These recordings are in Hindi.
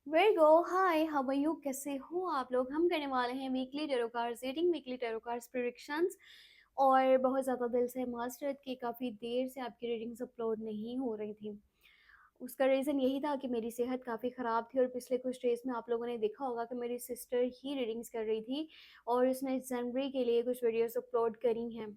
Virgo hi, how are you? कैसे हो आप लोग? हम करने वाले हैं weekly tarot cards reading, weekly tarot cards predictions. और बहुत ज़्यादा दिल से मास्टर कि काफ़ी देर से आपकी रीडिंग्स अपलोड नहीं हो रही थी। उसका रीज़न यही था कि मेरी सेहत काफ़ी ख़राब थी और पिछले कुछ डेज़ में आप लोगों ने देखा होगा कि मेरी सिस्टर ही रीडिंग्स कर रही थी और उसने जनवरी के लिए कुछ वीडियोस अपलोड करी हैं।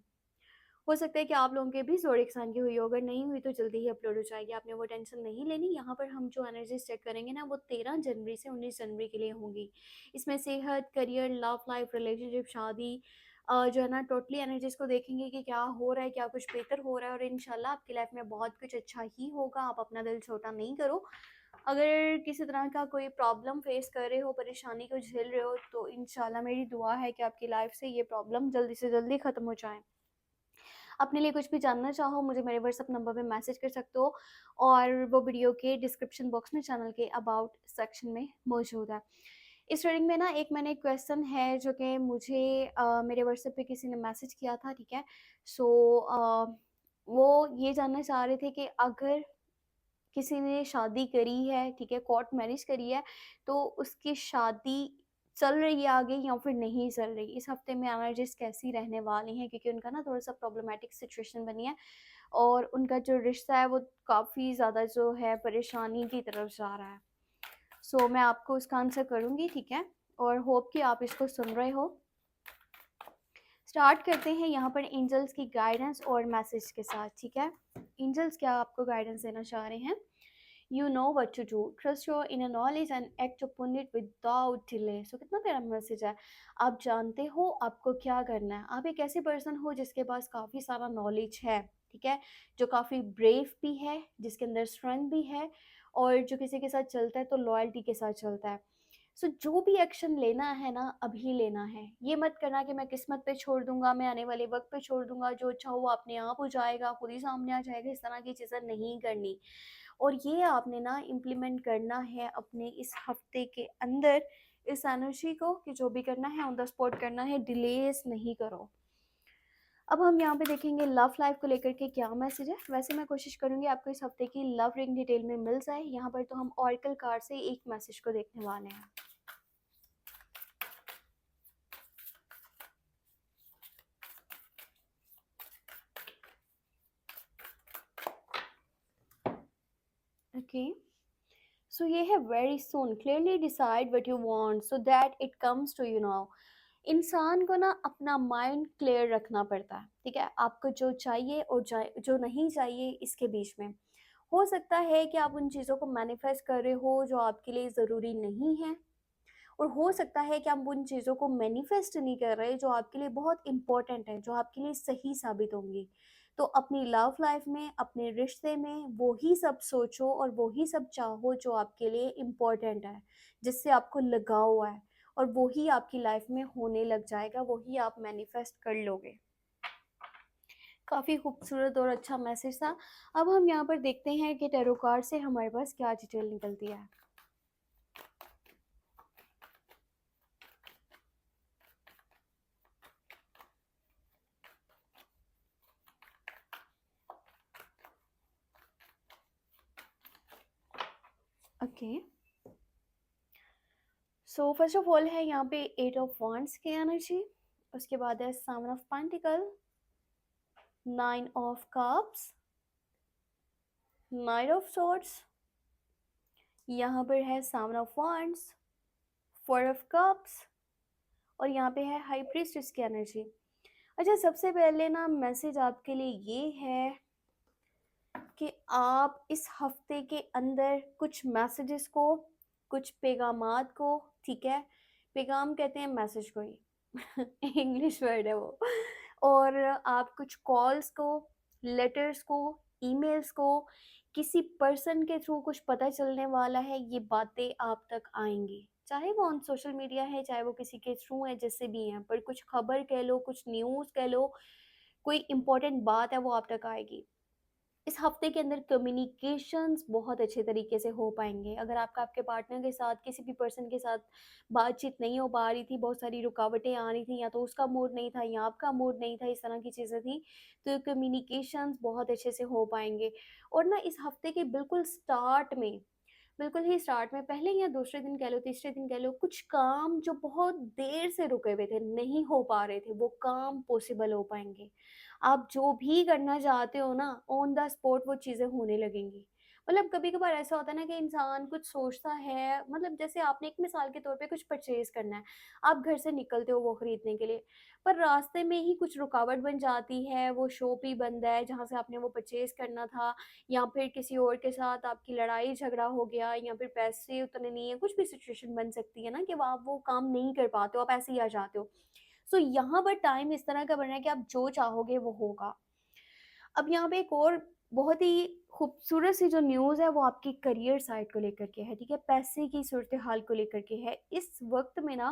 हो सकता है कि आप लोगों के भी ज़ोडिएक साइन की हुई हो, अगर नहीं हुई तो जल्दी ही अपलोड हो जाएगी, आपने वो टेंशन नहीं लेनी। यहाँ पर हम जो एनर्जीज चेक करेंगे ना, वो 13 जनवरी से 19 जनवरी के लिए होंगी। इसमें सेहत, करियर, लव लाइफ, रिलेशनशिप, शादी, जो है ना, टोटली एनर्जीज को देखेंगे कि क्या हो रहा है, क्या कुछ बेहतर हो रहा है, और इंशाल्लाह आपकी लाइफ में बहुत कुछ अच्छा ही होगा। आप अपना दिल छोटा नहीं करो। अगर किसी तरह का कोई प्रॉब्लम फेस कर रहे हो, परेशानी को झेल रहे हो, तो इंशाल्लाह मेरी दुआ है कि आपकी लाइफ से ये प्रॉब्लम जल्दी से जल्दी ख़त्म हो जाए। अपने लिए कुछ भी जानना चाहो, मुझे मेरे व्हाट्सएप नंबर पे मैसेज कर सकते हो, और वो वीडियो के डिस्क्रिप्शन बॉक्स में चैनल के अबाउट सेक्शन में मौजूद है। इस रीडिंग में ना एक मैंने क्वेश्चन है जो कि मुझे मेरे व्हाट्सएप पे किसी ने मैसेज किया था, ठीक है। सो वो ये जानना चाह रहे थे कि अगर किसी ने शादी करी है, ठीक है, कोर्ट मैरिज करी है, तो उसकी शादी चल रही है आगे या फिर नहीं चल रही? इस हफ्ते में एनर्जीज कैसी रहने वाली हैं, क्योंकि उनका ना थोड़ा-सा प्रॉब्लमैटिक सिचुएशन बनी है और उनका जो रिश्ता है वो काफ़ी ज़्यादा जो है परेशानी की तरफ जा रहा है। सो मैं आपको उसका आंसर करूँगी, ठीक है? और होप कि आप इसको सुन रहे हो। स्टार्ट करते हैं यहाँ पर एंजल्स की गाइडेंस और मैसेज के साथ, ठीक है? एंजल्स क्या आपको गाइडेंस देना चाह रहे हैं? You know what to do. Trust your inner knowledge and act upon it without delay. So कितना प्यारा मैसेज है। आप जानते हो आपको क्या करना है। आप एक ऐसे पर्सन हो जिसके पास काफ़ी सारा नॉलेज है, ठीक है, जो काफ़ी ब्रेव भी है, जिसके अंदर स्ट्रेंथ भी है, और जो किसी के साथ चलता है तो लॉयल्टी के साथ चलता है। सो जो भी एक्शन लेना है ना, अभी लेना है। ये मत करना कि मैं किस्मत पे छोड़ दूंगा, मैं आने वाले वक्त पे छोड़ दूंगा, जो अच्छा हो अपने आप हो जाएगा, खुद ही सामने आ जाएगा। इस तरह की चीज़ें नहीं करनी। और ये आपने ना इम्प्लीमेंट करना है अपने इस हफ्ते के अंदर, इस एनर्जी को, कि जो भी करना है ऑन द स्पॉट करना है, डिलेस नहीं करो। अब हम यहाँ पे देखेंगे लव लाइफ को लेकर के क्या मैसेज है। वैसे मैं कोशिश करूंगी आपको इस हफ्ते की लव रिंग डिटेल में मिल जाए। यहाँ पर तो हम ऑरिकल कार्ड से एक मैसेज को देखने वाले हैं। ओके, सो ये है very soon, clearly decide what you want so that it comes to you now. इंसान को ना अपना माइंड क्लियर रखना पड़ता है, ठीक है, आपको जो चाहिए और जो नहीं चाहिए इसके बीच में। हो सकता है कि आप उन चीज़ों को मैनिफेस्ट कर रहे हो जो आपके लिए ज़रूरी नहीं है, और हो सकता है कि आप उन चीज़ों को मैनिफेस्ट नहीं कर रहे जो आपके लिए बहुत इंपॉर्टेंट है, जो आपके लिए सही साबित होंगी। तो अपनी लव लाइफ में, अपने रिश्ते में वो ही सब सोचो और वो ही सब चाहो जो आपके लिए इम्पोर्टेंट है, जिससे आपको लगाव हुआ है, और वो ही आपकी लाइफ में होने लग जाएगा, वो ही आप मैनिफेस्ट कर लोगे। काफ़ी खूबसूरत और अच्छा मैसेज था। अब हम यहाँ पर देखते हैं कि टैरो कार्ड से हमारे पास क्या डिटेल निकलती है। Okay, so first of all है यहाँ पे 8 ऑफ वांड्स की एनर्जी, उसके बाद है 7 of pentacle, 9 of cups, night of swords, यहाँ पर है 7 ऑफ वांड्स, 4 ऑफ कप्स, और यहाँ पे है हाई प्रीस्टेस की एनर्जी। अच्छा, सबसे पहले ना मैसेज आपके लिए ये है कि आप इस हफ्ते के अंदर कुछ मैसेजेस को, कुछ पैगामात को, ठीक है, पैगाम कहते हैं मैसेज को ही इंग्लिश वर्ड है वो, और आप कुछ कॉल्स को, लेटर्स को, ईमेल्स को, किसी पर्सन के थ्रू कुछ पता चलने वाला है, ये बातें आप तक आएंगी, चाहे वो ऑन सोशल मीडिया है, चाहे वो किसी के थ्रू है, जैसे भी है, पर कुछ खबर कह लो, कुछ न्यूज़ कह लो, कोई इंपॉर्टेंट बात है वो आप तक आएगी। इस हफ्ते के अंदर कम्युनिकेशंस बहुत अच्छे तरीके से हो पाएंगे। अगर आपका आपके पार्टनर के साथ, किसी भी पर्सन के साथ बातचीत नहीं हो पा रही थी, बहुत सारी रुकावटें आ रही थी, या तो उसका मूड नहीं था या आपका मूड नहीं था, इस तरह की चीज़ें थी, तो कम्युनिकेशंस बहुत अच्छे से हो पाएंगे। और ना इस हफ्ते के बिल्कुल स्टार्ट में बिल्कुल ही स्टार्ट में पहले या दूसरे दिन कह लो, तीसरे दिन कह लो, कुछ काम जो बहुत देर से रुके हुए थे, नहीं हो पा रहे थे, वो काम पॉसिबल हो पाएँगे। आप जो भी करना चाहते हो ना, ऑन द स्पॉट वो चीज़ें होने लगेंगी। मतलब कभी-कभार ऐसा होता है ना कि इंसान कुछ सोचता है, मतलब जैसे आपने एक मिसाल के तौर पे कुछ परचेज़ करना है, आप घर से निकलते हो वो खरीदने के लिए, पर रास्ते में ही कुछ रुकावट बन जाती है, वो शॉप ही बंद है जहाँ से आपने वो परचेज़ करना था, या फिर किसी और के साथ आपकी लड़ाई झगड़ा हो गया, या फिर पैसे उतने नहीं है, कुछ भी सिचुएशन बन सकती है ना कि आप वो काम नहीं कर पाते हो, आप ऐसे ही आ जाते हो। सो यहाँ पर टाइम इस तरह का बन रहा है कि आप जो चाहोगे वो होगा। अब यहाँ पे एक और बहुत ही खूबसूरत सी जो न्यूज़ है वो आपकी करियर साइड को लेकर के है, ठीक है? पैसे की सूरत-हाल को लेकर के है। इस वक़्त में ना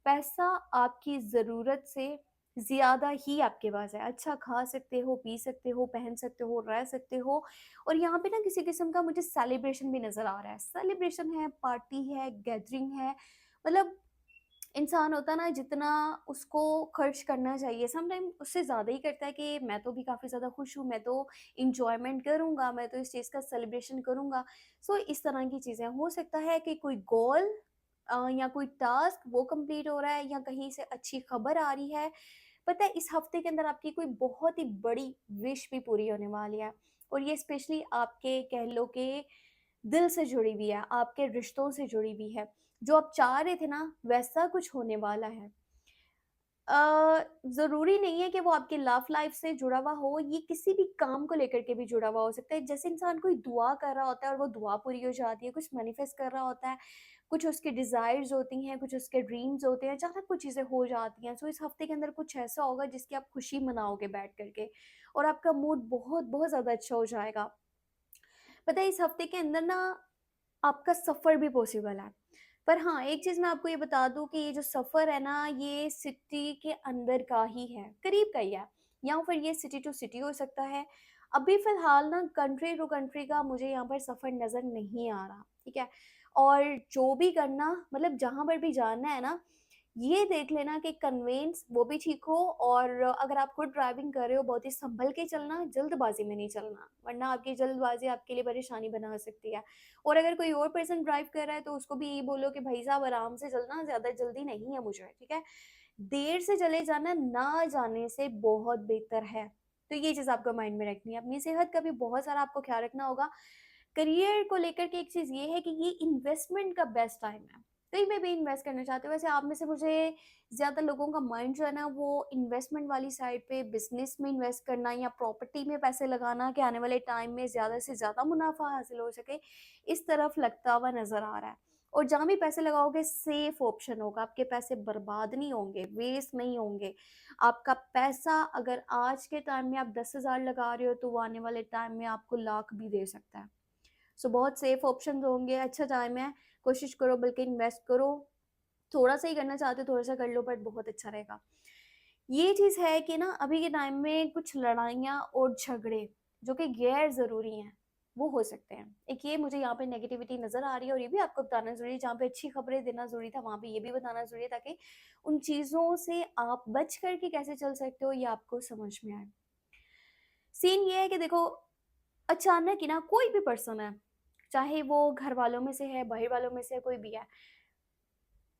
पैसा आपकी ज़रूरत से ज़्यादा ही आपके पास है। अच्छा खा सकते हो, पी सकते हो, पहन सकते हो, रह सकते हो, और यहाँ पे ना किसी किस्म का मुझे सेलिब्रेशन भी नज़र आ रहा है। सेलिब्रेशन है, पार्टी है, गैदरिंग है, मतलब इंसान होता है ना, जितना उसको खर्च करना चाहिए समटाइम उससे ज़्यादा ही करता है कि मैं तो भी काफ़ी ज़्यादा खुश हूँ, मैं तो एन्जॉयमेंट करूँगा, मैं तो इस चीज़ का सेलिब्रेशन करूँगा। सो इस तरह की चीज़ें हो सकता है कि कोई गोल या कोई टास्क वो कंप्लीट हो रहा है, या कहीं से अच्छी खबर आ रही है। पता है इस हफ्ते के अंदर आपकी कोई बहुत ही बड़ी विश भी पूरी होने वाली है, और ये स्पेशली आपके कह लो कि दिल से जुड़ी हुई है, आपके रिश्तों से जुड़ी हुई है। जो आप चाह रहे थे ना, वैसा कुछ होने वाला है। ज़रूरी नहीं है कि वो आपकी लव लाइफ़ से जुड़ा हुआ हो, ये किसी भी काम को लेकर के भी जुड़ा हुआ हो सकता है। जैसे इंसान कोई दुआ कर रहा होता है और वो दुआ पूरी हो जाती है, कुछ मैनिफेस्ट कर रहा होता है, कुछ उसके डिज़ायर्स होती हैं, कुछ उसके ड्रीम्स होते हैं, अचानक कुछ चीज़ें हो जाती हैं। सो इस हफ्ते के अंदर कुछ ऐसा होगा जिसकी आप खुशी मनाओगे बैठ कर के, और आपका मूड बहुत-बहुत ज़्यादा अच्छा हो जाएगा। पता है इस हफ्ते के अंदर ना आपका सफ़र भी पॉसिबल है। पर हाँ, एक चीज़ मैं आपको ये बता दूँ कि ये जो सफ़र है ना, ये सिटी के अंदर का ही है, करीब का ही है, या फिर ये सिटी टू सिटी हो सकता है। अभी फ़िलहाल ना कंट्री टू कंट्री का मुझे यहाँ पर सफ़र नज़र नहीं आ रहा, ठीक है? और जो भी करना, मतलब जहाँ पर भी जाना है ना, ये देख लेना कि कन्वेंस वो भी ठीक हो, और अगर आप खुद ड्राइविंग कर रहे हो, बहुत ही सँभल के चलना, जल्दबाज़ी में नहीं चलना, वरना आपकी जल्दबाज़ी आपके लिए परेशानी बना सकती है। और अगर कोई और पर्सन ड्राइव कर रहा है तो उसको भी यही बोलो कि भाई साहब आराम से चलना, ज़्यादा जल्दी नहीं है मुझे, ठीक है? देर से चले जाना ना जाने से बहुत बेहतर है। तो ये चीज़ आपको माइंड में रखनी है। अपनी सेहत का भी बहुत सारा आपको ख़्याल रखना होगा। करियर को लेकर के एक चीज़ ये है कि ये इन्वेस्टमेंट का बेस्ट टाइम है। कहीं पे भी इन्वेस्ट करना चाहते हो, वैसे आप में से मुझे ज़्यादा लोगों का माइंड जो है ना वो इन्वेस्टमेंट वाली साइड पे, बिज़नेस में इन्वेस्ट करना या प्रॉपर्टी में पैसे लगाना कि आने वाले टाइम में ज़्यादा से ज़्यादा मुनाफ़ा हासिल हो सके, इस तरफ लगता हुआ नज़र आ रहा है। और जहाँ भी पैसे लगाओगे सेफ ऑप्शन होगा, आपके पैसे बर्बाद नहीं होंगे, वेस्ट नहीं होंगे। आपका पैसा अगर आज के टाइम में आप 10,000 लगा रहे हो तो वो आने वाले टाइम में आपको लाख भी दे सकता है। सो बहुत सेफ ऑप्शंस होंगे, अच्छा टाइम है, कोशिश करो बल्कि इन्वेस्ट करो। थोड़ा-सा ही करना चाहते हो, थोड़ा-सा कर लो, बट बहुत अच्छा रहेगा। ये चीज़ है कि ना अभी के टाइम में कुछ लड़ाइयाँ और झगड़े जो कि गैर ज़रूरी हैं, वो हो सकते हैं। एक ये मुझे यहाँ पे नेगेटिविटी नज़र आ रही है, और ये भी आपको बताना ज़रूरी है, जहाँ पे अच्छी खबरें देना ज़रूरी था, वहाँ पे ये भी बताना ज़रूरी है, ताकि उन चीज़ों से आप बच कर के कैसे चल सकते हो, ये आपको समझ में आए। सीन ये है कि देखो, अचानक ही ना कोई भी पर्सन है, चाहे वो घर वालों में से है, बाहर वालों में से कोई भी है,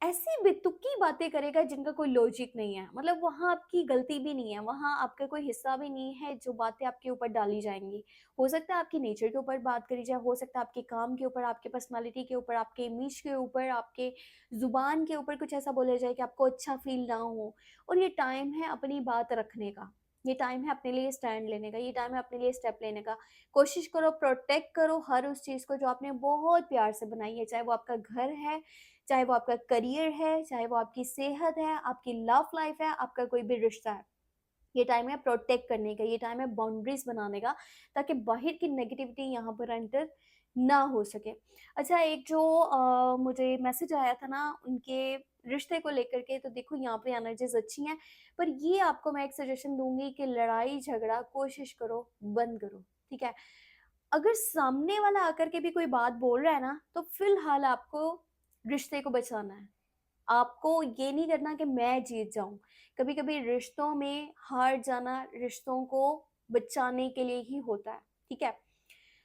ऐसी बेतुकी बातें करेगा जिनका कोई लॉजिक नहीं है। मतलब वहाँ आपकी गलती भी नहीं है, वहाँ आपका कोई हिस्सा भी नहीं है, जो बातें आपके ऊपर डाली जाएँगी। हो सकता है आपकी नेचर के ऊपर बात करी जाए, हो सकता है आपके काम के ऊपर, आपके पर्सनैलिटी के ऊपर, आपके इमेज के ऊपर, आपके ज़ुबान के ऊपर कुछ ऐसा बोला जाए कि आपको अच्छा फ़ील ना हो। और ये टाइम है अपनी बात रखने का, ये टाइम है अपने लिए स्टैंड लेने का, ये टाइम है अपने लिए स्टेप लेने का। कोशिश करो, प्रोटेक्ट करो हर उस चीज़ को जो आपने बहुत प्यार से बनाई है, चाहे वो आपका घर है, चाहे वो आपका करियर है, चाहे वो आपकी सेहत है, आपकी लव लाइफ है, आपका कोई भी रिश्ता है। ये टाइम है प्रोटेक्ट करने का, ये टाइम है बाउंड्रीज़ बनाने का, ताकि बाहर की नेगेटिविटी यहाँ पर एंटर ना हो सके। अच्छा, एक जो मुझे मैसेज आया था ना उनके रिश्ते को लेकर के, तो देखो यहाँ पे एनर्जीज़ अच्छी हैं, पर ये आपको मैं एक सजेशन दूँगी कि लड़ाई-झगड़ा कोशिश करो बंद करो, ठीक है? अगर सामने वाला आकर के भी कोई बात बोल रहा है ना, तो फ़िलहाल आपको रिश्ते को बचाना है। आपको ये नहीं करना कि मैं जीत जाऊँ। कभी-कभी रिश्तों में हार जाना रिश्तों को बचाने के लिए ही होता है, ठीक है?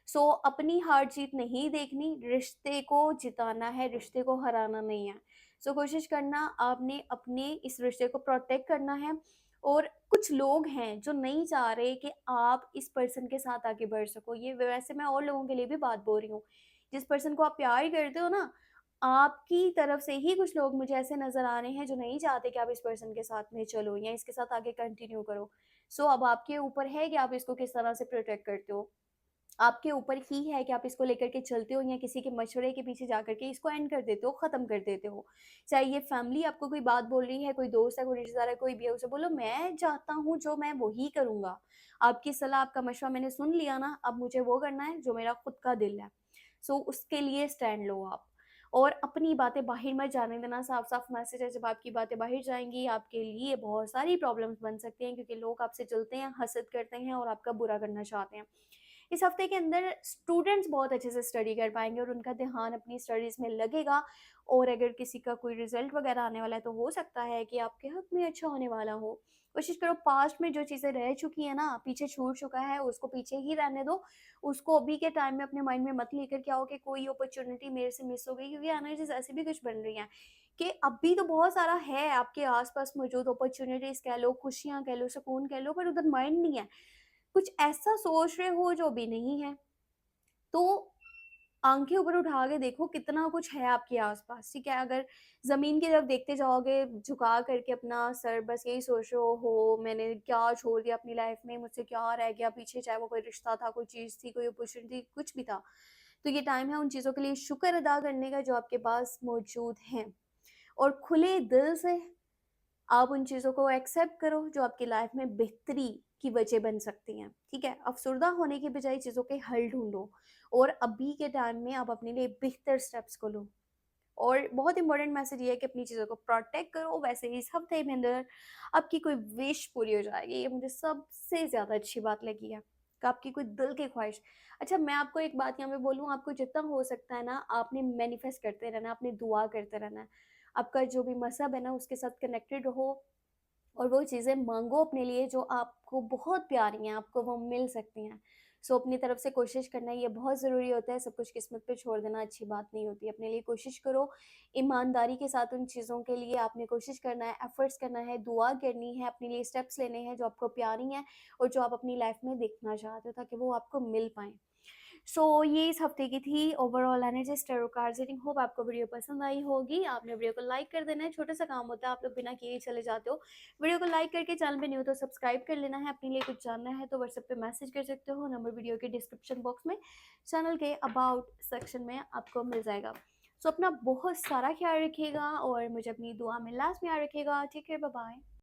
सो अपनी हार जीत नहीं देखनी, रिश्ते को जिताना है, रिश्ते को हराना नहीं है। सो कोशिश करना आपने अपने इस रिश्ते को प्रोटेक्ट करना है। और कुछ लोग हैं जो नहीं चाह रहे कि आप इस पर्सन के साथ आगे बढ़ सको। ये वैसे मैं और लोगों के लिए भी बात बोल रही हूँ। जिस पर्सन को आप प्यार करते हो ना, आपकी तरफ से ही कुछ लोग मुझे ऐसे नज़र आ रहे हैं जो नहीं चाहते कि आप इस पर्सन के साथ में चलो या इसके साथ आगे कंटिन्यू करो। सो अब आपके ऊपर है कि आप इसको किस तरह से प्रोटेक्ट करते हो। आपके ऊपर ही है कि आप इसको लेकर के चलते हो या किसी के मशवरे के पीछे जा कर के इसको एंड कर देते हो, ख़त्म कर देते हो। चाहे ये फैमिली आपको कोई बात बोल रही है, कोई दोस्त है, कोई रिश्तेदार है, कोई भी है, उसे बोलो मैं चाहता हूँ जो मैं वही करूँगा। आपकी सलाह, आपका मशवरा मैंने सुन लिया ना, अब मुझे वो करना है जो मेरा खुद का दिल है। सो उसके लिए स्टैंड लो आप। और अपनी बातें बाहर मत जाने देना, साफ-साफ मैसेज है, जब आपकी बातें बाहर जाएँगी, आपके लिए बहुत सारी प्रॉब्लम्स बन सकती हैं क्योंकि लोग आपसे जलते हैं, हसद करते हैं और आपका बुरा करना चाहते हैं। इस हफ्ते के अंदर स्टूडेंट्स बहुत अच्छे से स्टडी कर पाएँगे और उनका ध्यान अपनी स्टडीज़ में लगेगा। और अगर किसी का कोई रिज़ल्ट वगैरह आने वाला है तो हो सकता है कि आपके हक़ में अच्छा होने वाला हो। कोशिश करो पास्ट में जो चीज़ें रह चुकी हैं ना, पीछे छूट चुका है, उसको पीछे ही रहने दो। उसको अभी के टाइम में अपने माइंड में मत लेकर के आओ कि कोई अपॉर्च्युनिटी मेरे से मिस हो गई, क्योंकि एनर्जीज़ ऐसी भी कुछ बन रही हैं कि अभी तो बहुत सारा है आपके आस-पास मौजूद, अपॉर्च्युनिटीज़ कह लो, खुशियाँ कह लो, सुकून कह लो, पर उधर माइंड नहीं है। कुछ ऐसा सोच रहे हो जो अभी नहीं है। तो आँखें ऊपर उठा के देखो कितना कुछ है आपके आस-पास, ठीक है? अगर ज़मीन की तरफ देखते जाओगे झुका करके अपना सर, बस यही सोच रहे हो मैंने क्या छोड़ दिया अपनी लाइफ़ में, मुझसे क्या रह गया पीछे, चाहे वो कोई रिश्ता था, कोई चीज़ थी, कोई अपॉर्च्युनिटी कुछ भी था। तो ये टाइम है उन चीज़ों के लिए शुक्र अदा करने का जो आपके पास मौजूद हैं। और खुले दिल से आप उन चीज़ों को एक्सेप्ट करो जो आपकी लाइफ में बेहतरी की वजह बन सकती हैं, ठीक है? अफ़सुर्दा होने के बजाय चीज़ों के हल ढूँढो और अभी के टाइम में आप अपने लिए बेहतर स्टेप्स को लो। और बहुत इंपॉर्टेंट मैसेज ये है कि अपनी चीज़ों को प्रोटेक्ट करो। वैसे ही इस हफ्ते में अंदर आपकी कोई विश पूरी हो जाएगी, ये मुझे सबसे ज़्यादा अच्छी बात लगी है कि आपकी कोई दिल की ख्वाहिश। अच्छा, मैं आपको एक बात यहाँ पे बोलूँ, आपको जितना हो सकता है ना, आपने मैनिफेस्ट करते रहना है, आपने दुआ करते रहना है। आपका जो भी मज़हब है ना, उसके साथ कनेक्टेड रहो और वो चीज़ें माँगो अपने लिए जो आपको बहुत प्यारी हैं, आपको वो मिल सकती हैं। सो अपनी तरफ से कोशिश करना ये बहुत ज़रूरी होता है, सब कुछ किस्मत पे छोड़ देना अच्छी बात नहीं होती। अपने लिए कोशिश करो, ईमानदारी के साथ उन चीज़ों के लिए आपने कोशिश करना है, एफ़र्ट्स करना है, दुआ करनी है, अपने लिए स्टेप्स लेने हैं जो आपको प्यारी हैं और जो आप अपनी लाइफ़ में देखना चाहते हो ताकि वो आपको मिल पाएँ। सो ये इस हफ्ते की थी overall energy tarot card reading. Hope आपको वीडियो पसंद आई होगी। आपने वीडियो को लाइक कर देना है, छोटा सा काम होता है, आप लोग बिना किए ही चले जाते हो। वीडियो को लाइक करके चैनल पे न्यू हो तो सब्सक्राइब कर लेना है। अपने लिए कुछ जानना है तो व्हाट्सएप पे मैसेज कर सकते हो, नंबर वीडियो के डिस्क्रिप्शन बॉक्स में, चैनल के अबाउट सेक्शन में आपको मिल जाएगा। सो अपना बहुत सारा ख्याल रखिएगा और मुझे अपनी दुआ में लास्ट में याद रखिएगा। Take care, bye bye.